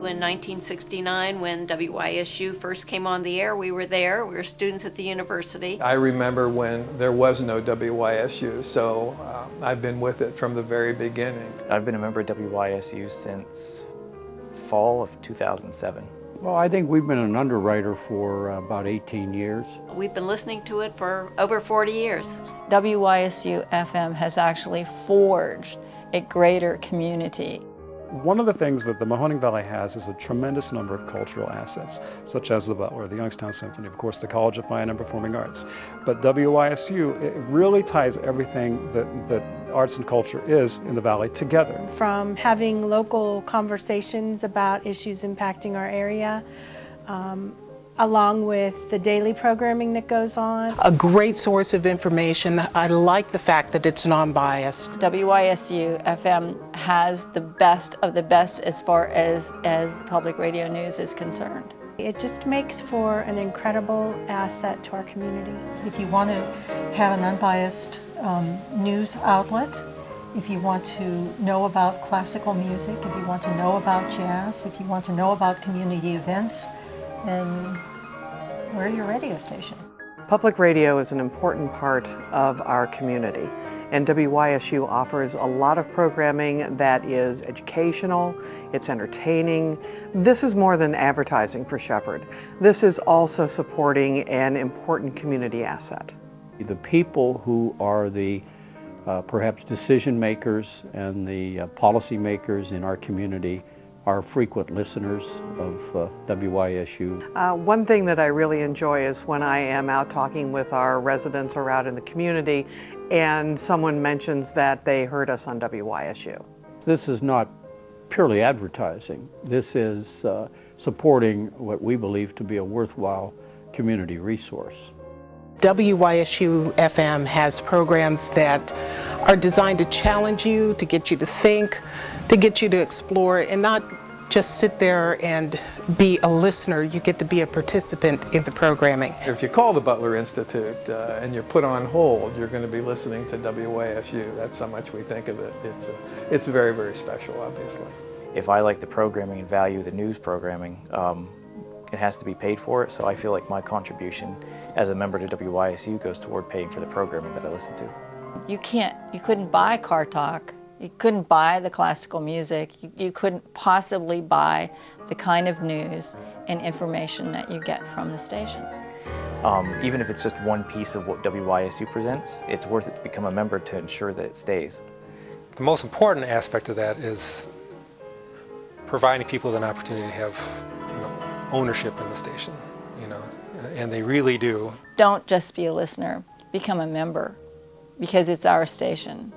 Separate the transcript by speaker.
Speaker 1: In 1969, when WYSU first came on the air, we were there. We were students at the university.
Speaker 2: I remember when there was no WYSU, so I've been with it from the very beginning.
Speaker 3: I've been a member of WYSU since fall of 2007.
Speaker 4: Well, I think we've been an underwriter for about 18 years.
Speaker 1: We've been listening to it for over 40 years.
Speaker 5: WYSU FM has actually forged a greater community.
Speaker 6: One of the things that the Mahoning Valley has is a tremendous number of cultural assets, such as the Butler, the Youngstown Symphony, of course, the College of Fine and Performing Arts. But WYSU, it really ties everything that arts and culture is in the Valley together.
Speaker 7: From having local conversations about issues impacting our area, along with the daily programming that goes on.
Speaker 8: A great source of information. I like the fact that it's non-biased.
Speaker 5: WYSU FM has the best of the best as far as public radio news is concerned.
Speaker 7: It just makes for an incredible asset to our community.
Speaker 9: If you want to have an unbiased news outlet, if you want to know about classical music, if you want to know about jazz, if you want to know about community events, and we're your radio station.
Speaker 10: Public radio is an important part of our community, and WYSU offers a lot of programming that is educational, it's entertaining. This is more than advertising for Shepherd. This is also supporting an important community asset.
Speaker 4: The people who are the perhaps decision makers and the policy makers in our community are frequent listeners of WYSU.
Speaker 10: One thing that I really enjoy is when I am out talking with our residents or out in the community and someone mentions that they heard us on WYSU.
Speaker 4: This is not purely advertising. This is supporting what we believe to be a worthwhile community resource.
Speaker 8: WYSU FM has programs that are designed to challenge you, to get you to think, to get you to explore, and not just sit there and be a listener. You get to be a participant in the programming.
Speaker 2: If you call the Butler Institute and you're put on hold, you're going to be listening to WYSU. That's how much we think of it. It's very, very special, obviously.
Speaker 3: If I like the programming and value the news programming, it has to be paid for it, so I feel like my contribution as a member to WYSU goes toward paying for the programming that I listen to.
Speaker 5: You couldn't buy Car Talk, you couldn't buy the classical music, you couldn't possibly buy the kind of news and information that you get from the station.
Speaker 3: Even if it's just one piece of what WYSU presents, it's worth it to become a member to ensure that it stays.
Speaker 11: The most important aspect of that is providing people with an opportunity to have ownership in the station, and they really do.
Speaker 5: Don't just be a listener, become a member, because it's our station.